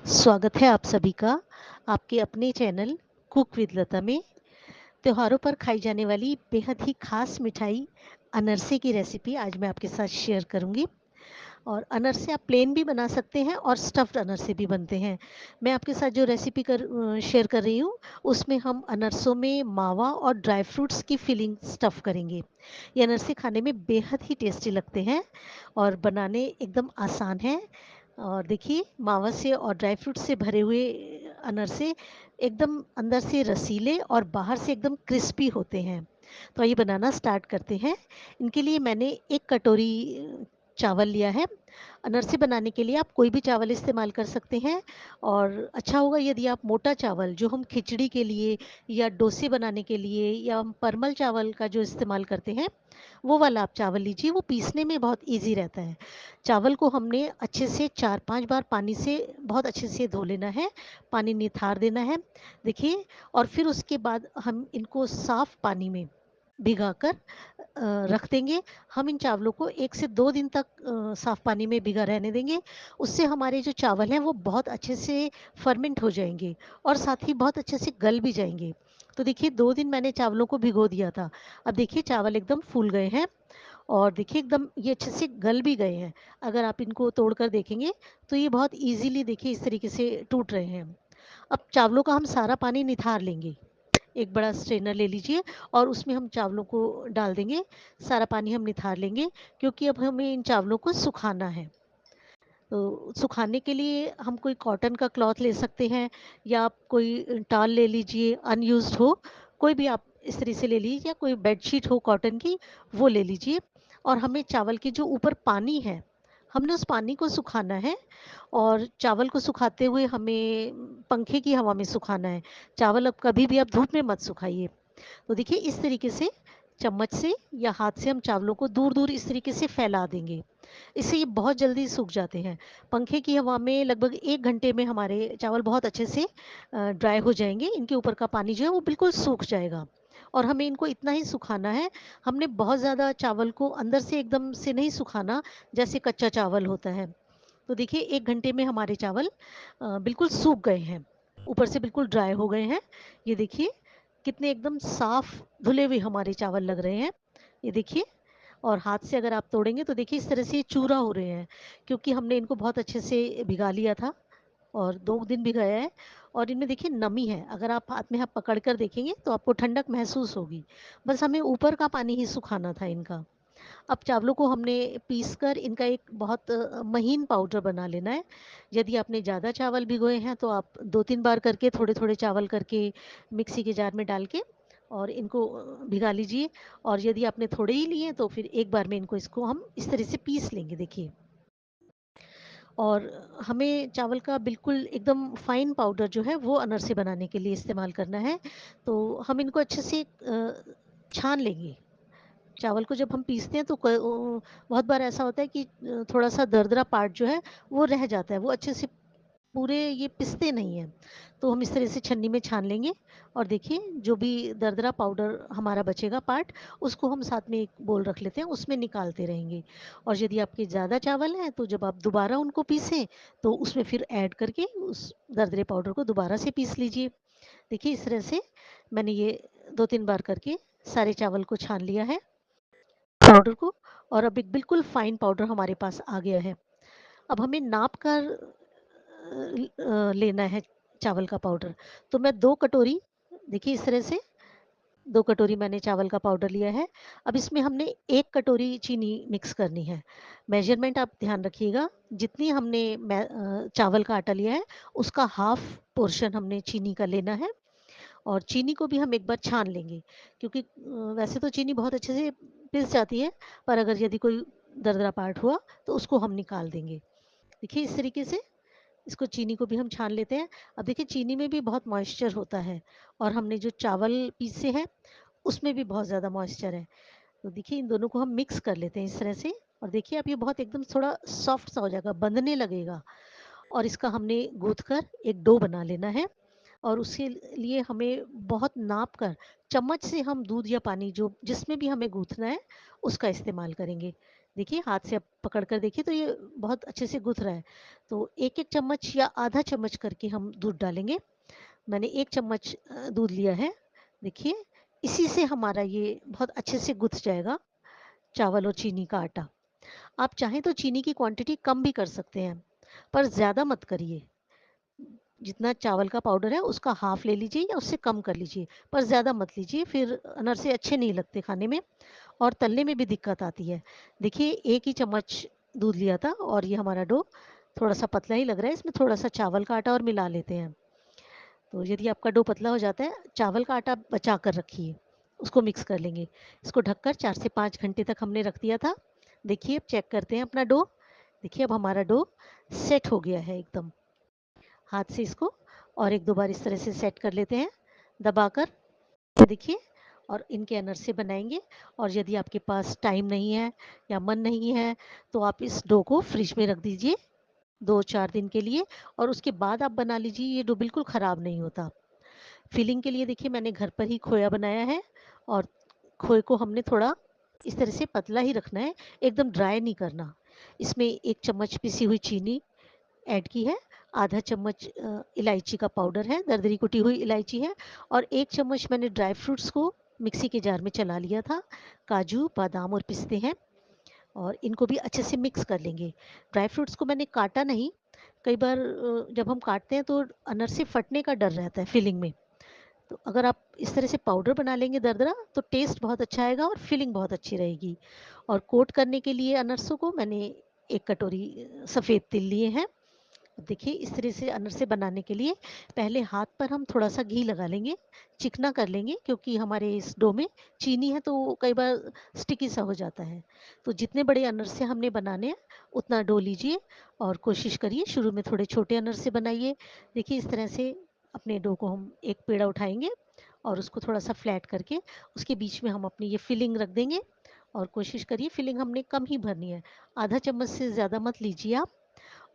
स्वागत है आप सभी का आपके अपने चैनल कुक विद लता में। त्योहारों पर खाई जाने वाली बेहद ही खास मिठाई अनरसे की रेसिपी आज मैं आपके साथ शेयर करूंगी। और अनरसे आप प्लेन भी बना सकते हैं और स्टफ्ड अनरसे भी बनते हैं। मैं आपके साथ जो रेसिपी शेयर कर रही हूँ उसमें हम अनरसों में मावा और ड्राई फ्रूट्स की फिलिंग स्टफ़ करेंगे। ये अनरसे खाने में बेहद ही टेस्टी लगते हैं और बनाने एकदम आसान है। और देखिए मावा से और ड्राई फ्रूट से भरे हुए अनरसे एकदम अंदर से रसीले और बाहर से एकदम क्रिस्पी होते हैं। तो आइए बनाना स्टार्ट करते हैं। इनके लिए मैंने 1 कटोरी चावल लिया है। अनरसे बनाने के लिए आप कोई भी चावल इस्तेमाल कर सकते हैं और अच्छा होगा यदि आप मोटा चावल जो हम खिचड़ी के लिए या डोसे बनाने के लिए या हम परमल चावल का जो इस्तेमाल करते हैं वो वाला आप चावल लीजिए, वो पीसने में बहुत ईजी रहता है। चावल को हमने अच्छे से 4-5 बार पानी से बहुत अच्छे से धो लेना है, पानी निथार देना है। देखिए, और फिर उसके बाद हम इनको साफ़ पानी में भिगाकर रख देंगे। हम इन चावलों को 1 से 2 दिन तक साफ़ पानी में भिगा रहने देंगे। उससे हमारे जो चावल हैं वो बहुत अच्छे से फर्मेंट हो जाएँगे और साथ ही बहुत अच्छे से गल भी जाएँगे। तो देखिए 2 दिन मैंने चावलों को भिगो दिया था। अब देखिए चावल एकदम फूल गए हैं और देखिए एकदम ये अच्छे से गल भी गए हैं। अगर आप इनको तोड़कर देखेंगे तो ये बहुत ईज़िली देखिए इस तरीके से टूट रहे हैं। अब चावलों का हम सारा पानी निथार लेंगे। एक बड़ा स्ट्रेनर ले लीजिए और उसमें हम चावलों को डाल देंगे। सारा पानी हम निथार लेंगे क्योंकि अब हमें इन चावलों को सुखाना है। तो सुखाने के लिए हम कोई कॉटन का क्लॉथ ले सकते हैं या आप कोई टॉवल ले लीजिए अनयूज्ड हो, कोई भी आप इस तरह से ले लीजिए या कोई बेडशीट हो कॉटन की वो ले लीजिए। और हमें चावल के जो ऊपर पानी है, हमने उस पानी को सुखाना है और चावल को सुखाते हुए हमें पंखे की हवा में सुखाना है। चावल अब कभी भी आप धूप में मत सुखाइए। तो देखिए इस तरीके से चम्मच से या हाथ से हम चावलों को दूर-दूर इस तरीके से फैला देंगे। इससे ये बहुत जल्दी सूख जाते हैं। पंखे की हवा में लगभग 1 घंटे में हमारे चावल बहुत अच्छे से ड्राई हो जाएँगे। इनके ऊपर का पानी जो है वो बिल्कुल सूख जाएगा और हमें इनको इतना ही सुखाना है। हमने बहुत ज़्यादा चावल को अंदर से एकदम से नहीं सुखाना, जैसे कच्चा चावल होता है। तो देखिए 1 घंटे में हमारे चावल बिल्कुल सूख गए हैं, ऊपर से बिल्कुल ड्राई हो गए हैं। ये देखिए कितने एकदम साफ़ धुले हुए हमारे चावल लग रहे हैं। ये देखिए, और हाथ से अगर आप तोड़ेंगे तो देखिए इस तरह से ये चूरा हो रहे हैं क्योंकि हमने इनको बहुत अच्छे से भिगा लिया था और 2 दिन भिगाया है। और इनमें देखिए नमी है, अगर आप हाथ में आप पकड़ कर देखेंगे तो आपको ठंडक महसूस होगी। बस हमें ऊपर का पानी ही सुखाना था इनका। अब चावलों को हमने पीसकर इनका एक बहुत महीन पाउडर बना लेना है। यदि आपने ज़्यादा चावल भिगोए हैं तो आप 2-3 बार करके थोड़े-थोड़े चावल करके मिक्सी के जार में डाल के और इनको भिगा लीजिए। और यदि आपने थोड़े ही लिए तो फिर एक बार में इसको हम इस तरह से पीस लेंगे देखिए। और हमें चावल का बिल्कुल एकदम फाइन पाउडर जो है वो अनरसे बनाने के लिए इस्तेमाल करना है। तो हम इनको अच्छे से छान लेंगे। चावल को जब हम पीसते हैं तो बहुत बार ऐसा होता है कि थोड़ा-सा दरदरा पार्ट जो है वो रह जाता है, वो अच्छे से पूरे ये पिसते नहीं हैं। तो हम इस तरह से छन्नी में छान लेंगे और देखिए जो भी दरदरा पाउडर हमारा बचेगा पार्ट, उसको हम साथ में एक बोल रख लेते हैं, उसमें निकालते रहेंगे। और यदि आपके ज़्यादा चावल हैं तो जब आप दोबारा उनको पीसें तो उसमें फिर ऐड करके उस दरदरे पाउडर को दोबारा से पीस लीजिए। देखिए इस तरह से मैंने ये 2-3 बार करके सारे चावल को छान लिया है पाउडर को। और अब एक बिल्कुल फाइन पाउडर हमारे पास आ गया है। अब हमें नाप कर लेना है चावल का पाउडर। तो मैं 2 कटोरी, देखिए इस तरह से 2 कटोरी मैंने चावल का पाउडर लिया है। अब इसमें हमने 1 कटोरी चीनी मिक्स करनी है। मेज़रमेंट आप ध्यान रखिएगा, जितनी हमने चावल का आटा लिया है उसका हाफ़ पोर्शन हमने चीनी का लेना है। और चीनी को भी हम एक बार छान लेंगे क्योंकि वैसे तो चीनी बहुत अच्छे से पिस जाती है, पर अगर यदि कोई दरदरा पार्ट हुआ तो उसको हम निकाल देंगे। देखिए इस तरीके से इसको चीनी को भी हम छान लेते हैं। अब देखिए चीनी में भी बहुत मॉइस्चर होता है और हमने जो चावल पीसे हैं उसमें भी बहुत ज़्यादा मॉइस्चर है। तो देखिए इन दोनों को हम मिक्स कर लेते हैं इस तरह से। और देखिए अब ये बहुत एकदम थोड़ा सॉफ्ट सा हो जाएगा, बंधने लगेगा। और इसका हमने गूँथ कर एक डो बना लेना है। और उसके लिए हमें बहुत नाप कर चम्मच से हम दूध या पानी जो जिसमें भी हमें गूँथना है उसका इस्तेमाल करेंगे। देखिए हाथ से आप पकड़ कर देखिए तो ये बहुत अच्छे से गुथ रहा है। तो 1-1 चम्मच या आधा चम्मच करके हम दूध डालेंगे। मैंने 1 चम्मच दूध लिया है। देखिए इसी से हमारा ये बहुत अच्छे से गुथ जाएगा चावल और चीनी का आटा। आप चाहें तो चीनी की क्वांटिटी कम भी कर सकते हैं, पर ज़्यादा मत करिए। जितना चावल का पाउडर है उसका हाफ ले लीजिए या उससे कम कर लीजिए, पर ज़्यादा मत लीजिए, फिर अनरसे अच्छे नहीं लगते खाने में और तलने में भी दिक्कत आती है। देखिए 1 ही चम्मच दूध लिया था और ये हमारा डो थोड़ा-सा पतला ही लग रहा है, इसमें थोड़ा-सा चावल का आटा और मिला लेते हैं। तो यदि आपका डो पतला हो जाता है, चावल का आटा बचा कर रखिए, उसको मिक्स कर लेंगे। इसको ढककर 4 से 5 घंटे तक हमने रख दिया था। देखिए अब चेक करते हैं अपना डो। देखिए अब हमारा डो सेट हो गया है एकदम। हाथ से इसको और 1-2 बार इस तरह से सेट कर लेते हैं दबाकर। ये देखिए और इनके अनरसे बनाएँगे और यदि आपके पास टाइम नहीं है या मन नहीं है, तो आप इस डो को फ्रिज में रख दीजिए 2-4 दिन के लिए और उसके बाद आप बना लीजिए, ये डो बिल्कुल ख़राब नहीं होता। फिलिंग के लिए देखिए मैंने घर पर ही खोया बनाया है और खोए को हमने थोड़ा इस तरह से पतला ही रखना है, एकदम ड्राई नहीं करना। इसमें 1 चम्मच पिसी हुई चीनी ऐड की है, आधा चम्मच इलायची का पाउडर है, दरदरी कुटी हुई इलायची है और 1 चम्मच मैंने ड्राई फ्रूट्स को मिक्सी के जार में चला लिया था। काजू, बादाम और पिस्ते हैं और इनको भी अच्छे से मिक्स कर लेंगे। ड्राई फ्रूट्स को मैंने काटा नहीं, कई बार जब हम काटते हैं तो अनरसे फटने का डर रहता है फिलिंग में। तो अगर आप इस तरह से पाउडर बना लेंगे दरदरा तो टेस्ट बहुत अच्छा आएगा और फिलिंग बहुत अच्छी रहेगी। और कोट करने के लिए अनरसों को मैंने 1 कटोरी सफ़ेद तिल लिए हैं। देखिए इस तरह से अनरसे बनाने के लिए पहले हाथ पर हम थोड़ा-सा घी लगा लेंगे, चिकना कर लेंगे क्योंकि हमारे इस डो में चीनी है तो कई बार स्टिकी सा हो जाता है। तो जितने बड़े अनरसे हमने बनाने हैं उतना डो लीजिए और कोशिश करिए शुरू में थोड़े छोटे अनरसे बनाइए। देखिए इस तरह से अपने डो को हम एक पेड़ा उठाएँगे और उसको थोड़ा-सा फ्लैट करके उसके बीच में हम अपनी ये फिलिंग रख देंगे और कोशिश करिए फिलिंग हमने कम ही भरनी है। आधा चम्मच से ज़्यादा मत लीजिए आप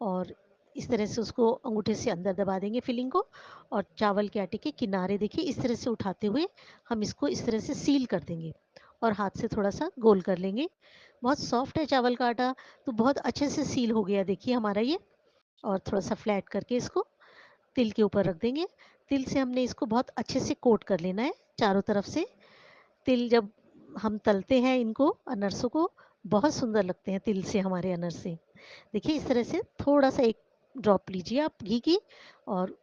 और इस तरह से उसको अंगूठे से अंदर दबा देंगे फिलिंग को और चावल के आटे के किनारे देखिए इस तरह से उठाते हुए हम इसको इस तरह से सील कर देंगे और हाथ से थोड़ा सा गोल कर लेंगे। बहुत सॉफ्ट है चावल का आटा तो बहुत अच्छे से सील हो गया देखिए हमारा ये। और थोड़ा सा फ्लैट करके इसको तिल के ऊपर रख देंगे। तिल से हमने इसको बहुत अच्छे से कोट कर लेना है चारों तरफ से। तिल जब हम तलते हैं इनको अनरसों को बहुत सुंदर लगते हैं तिल से हमारे अनरसे। देखिए इस तरह से थोड़ा-सा 1 ड्रॉप लीजिए आप घी की और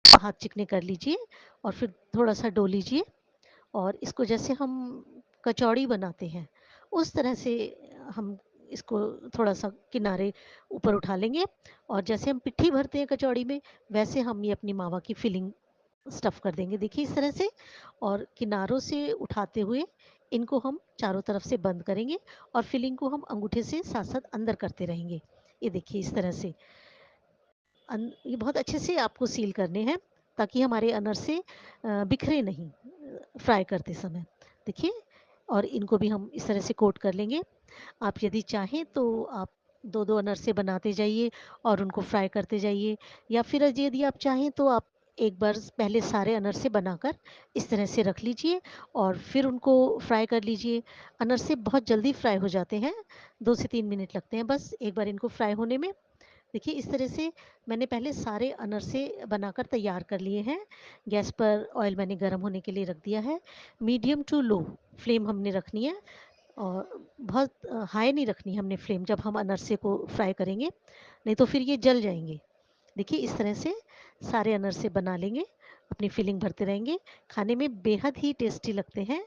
हाथ चिकने कर लीजिए और फिर थोड़ा-सा डो लीजिए और इसको जैसे हम कचौड़ी बनाते हैं, उस तरह से हम इसको थोड़ा-सा किनारे ऊपर उठा लेंगे और जैसे हम पिट्ठी भरते हैं कचौड़ी में, वैसे हम ये अपनी मावा की फिलिंग स्टफ़ कर देंगे देखिए इस तरह से और किनारों से उठाते हुए इनको हम चारों तरफ से बंद करेंगे और फिलिंग को हम अंगूठे से साथ-साथ अंदर करते रहेंगे। ये देखिए इस तरह से ये बहुत अच्छे से आपको सील करने हैं ताकि हमारे अनरसे बिखरे नहीं फ्राई करते समय। देखिए और इनको भी हम इस तरह से कोट कर लेंगे। आप यदि चाहें तो आप 2-2 अनरसे बनाते जाइए और उनको फ्राई करते जाइए या फिर यदि आप चाहें तो आप एक बार पहले सारे अनरसे बनाकर इस तरह से रख लीजिए और फिर उनको फ्राई कर लीजिए। अनरसे बहुत जल्दी फ्राई हो जाते हैं, 2 से 3 मिनट लगते हैं बस एक बार इनको फ्राई होने में। देखिए इस तरह से मैंने पहले सारे अनरसे बनाकर तैयार कर लिए हैं। गैस पर ऑयल मैंने गर्म होने के लिए रख दिया है। मीडियम टू लो फ्लेम हमने रखनी है और बहुत हाई नहीं रखनी है हमने फ्लेम जब हम अनरसे को फ्राई करेंगे, नहीं तो फिर ये जल जाएँगे। देखिए इस तरह से सारे अनरसे बना लेंगे, अपनी फिलिंग भरते रहेंगे। खाने में बेहद ही टेस्टी लगते हैं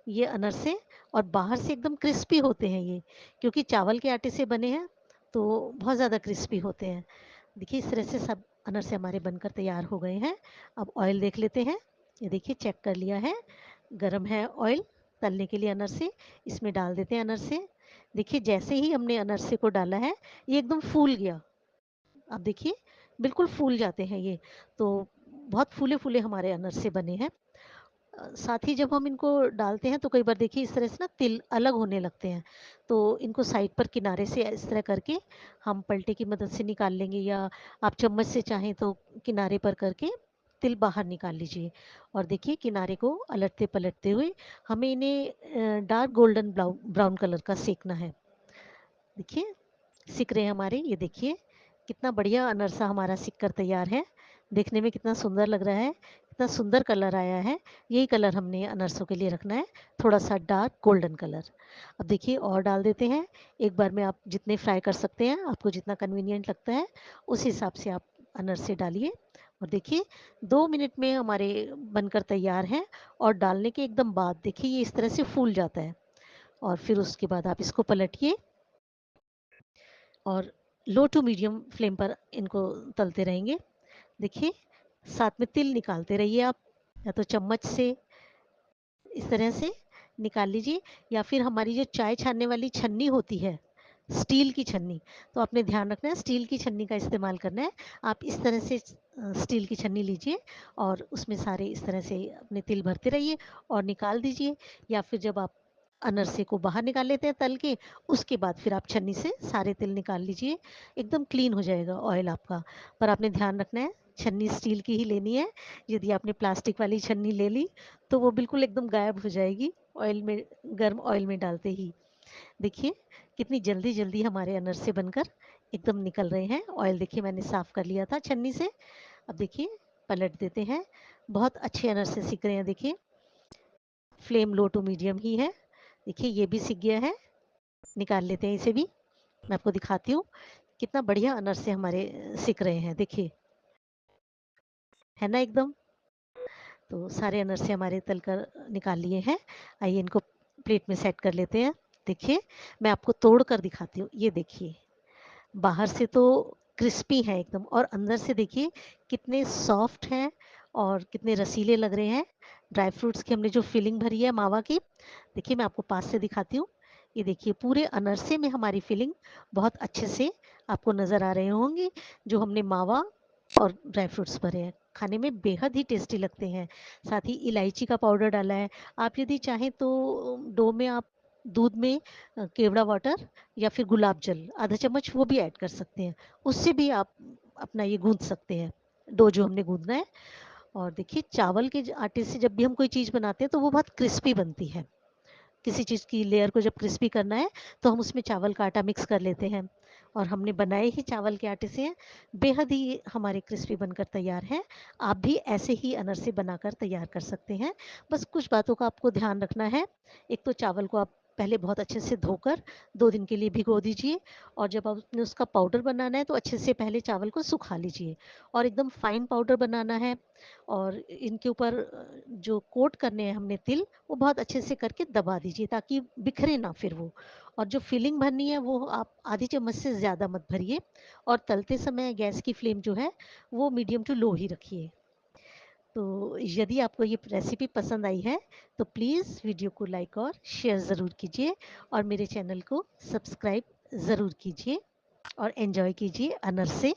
ये अनरसे और बाहर से एकदम क्रिस्पी होते हैं ये, क्योंकि चावल के आटे से बने हैं, तो बहुत ज़्यादा क्रिस्पी होते हैं। देखिए इस तरह से सब अनरसे हमारे बनकर तैयार हो गए हैं। अब ऑयल देख लेते हैं। ये देखिए चेक कर लिया है, गरम है ऑयल तलने के लिए अनरसे, इसमें डाल देते हैं अनरसे। देखिए जैसे ही हमने अनरसे को डाला है, ये एकदम फूल गया। आप देखिए बिल्कुल फूल जाते हैं ये, तो बहुत फूले-फूले हमारे अनरसे बने हैं। साथ ही जब हम इनको डालते हैं तो कई बार देखिए इस तरह से ना तिल अलग होने लगते हैं, तो इनको साइड पर किनारे से इस तरह करके हम पलटे की मदद से निकाल लेंगे या आप चम्मच से चाहें तो किनारे पर करके तिल बाहर निकाल लीजिए। और देखिए किनारे को अलटते-पलटते हुए हमें इन्हें डार्क गोल्डन ब्राउन कलर का सेंकना है। देखिए सिक रहे हैं हमारे, ये देखिए कितना बढ़िया अनरसा हमारा सिक कर तैयार है। देखने में कितना सुंदर लग रहा है, कितना सुंदर कलर आया है। यही कलर हमने अनरसों के लिए रखना है, थोड़ा सा डार्क गोल्डन कलर। अब देखिए और डाल देते हैं। एक बार में आप जितने फ्राई कर सकते हैं, आपको जितना कन्वीनियंट लगता है उस हिसाब से आप अनरसे डालिए। और देखिए 2 मिनट में हमारे बनकर तैयार हैं। और डालने के एकदम बाद देखिए ये इस तरह से फूल जाता है। और फिर उसके बाद आप इसको पलटिए और लो टू मीडियम फ्लेम पर इनको तलते रहेंगे। देखिए साथ में तिल निकालते रहिए आप, या तो चम्मच से इस तरह से निकाल लीजिए, या फिर हमारी जो चाय छानने वाली छन्नी होती है, स्टील की छन्नी, तो आपने ध्यान रखना है स्टील की छन्नी का इस्तेमाल करना है। आप इस तरह से स्टील की छन्नी लीजिए और उसमें सारे इस तरह से अपने तिल भरते रहिए और निकाल दीजिए। या फिर जब आप अनरसे को बाहर निकाल लेते हैं तल के, उसके बाद फिर आप छन्नी से सारे तिल निकाल लीजिए। एकदम क्लीन हो जाएगा ऑयल आपका। पर आपने ध्यान रखना है छन्नी स्टील की ही लेनी है। यदि आपने प्लास्टिक वाली छन्नी ले ली तो वो बिल्कुल एकदम गायब हो जाएगी ऑयल में, गर्म ऑयल में डालते ही। देखिए कितनी जल्दी जल्दी हमारे अनरसे बनकर एकदम निकल रहे हैं। ऑयल देखिए मैंने साफ़ कर लिया था छन्नी से। अब देखिए पलट देते हैं। बहुत अच्छे अनरसे सिक रहे हैं। देखिए फ्लेम लो टू मीडियम ही है। देखिए ये भी सिक गया है। निकाल लेते हैं इसे भी। मैं आपको दिखाती हूँ कितना बढ़िया अनरसे हमारे सिक रहे हैं। देखिए है ना एकदम। तो सारे अनरसे हमारे तल कर निकाल लिए हैं। आइए इनको प्लेट में सेट कर लेते हैं। देखिए मैं आपको तोड़ कर दिखाती हूँ। ये देखिए बाहर से तो क्रिस्पी है एकदम, और अंदर से देखिए कितने सॉफ्ट हैं और कितने रसीले लग रहे हैं। ड्राई फ्रूट्स की हमने जो फिलिंग भरी है मावा की, देखिए मैं आपको पास से दिखाती हूँ। ये देखिए पूरे अनरसे में हमारी फिलिंग बहुत अच्छे से आपको नज़र आ रहे होंगे। जो हमने मावा और ड्राई फ्रूट्स भरे हैं, खाने में बेहद ही टेस्टी लगते हैं। साथ ही इलायची का पाउडर डाला है। आप यदि चाहें तो डो में आप दूध में केवड़ा वाटर या फिर गुलाब जल आधा चम्मच वो भी ऐड कर सकते हैं। उससे भी आप अपना ये गूँथ सकते हैं, डो जो हमने गूँथना है। और देखिए चावल के आटे से जब भी हम कोई चीज़ बनाते हैं तो वो बहुत क्रिस्पी बनती है। किसी चीज़ की लेयर को जब क्रिस्पी करना है तो हम उसमें चावल का आटा मिक्स कर लेते हैं, और हमने बनाए ही चावल के आटे से हैं। बेहद ही हमारे क्रिस्पी बनकर तैयार हैं। आप भी ऐसे ही अनरसे बनाकर तैयार कर सकते हैं। बस कुछ बातों का आपको ध्यान रखना है। एक तो चावल को आप पहले बहुत अच्छे से धोकर 2 दिन के लिए भिगो दीजिए, और जब आपने उसका पाउडर बनाना है तो अच्छे से पहले चावल को सुखा लीजिए और एकदम फाइन पाउडर बनाना है। और इनके ऊपर जो कोट करने हैं हमने तिल, वो बहुत अच्छे से करके दबा दीजिए ताकि बिखरे ना फिर वो। और जो फिलिंग भरनी है वो आप आधी चम्मच से ज़्यादा मत भरिए, और तलते समय गैस की फ्लेम जो है वो मीडियम टू लो ही रखिए। तो यदि आपको ये रेसिपी पसंद आई है तो प्लीज़ वीडियो को लाइक और शेयर ज़रूर कीजिए, और मेरे चैनल को सब्सक्राइब ज़रूर कीजिए, और एंजॉय कीजिए अनरसे।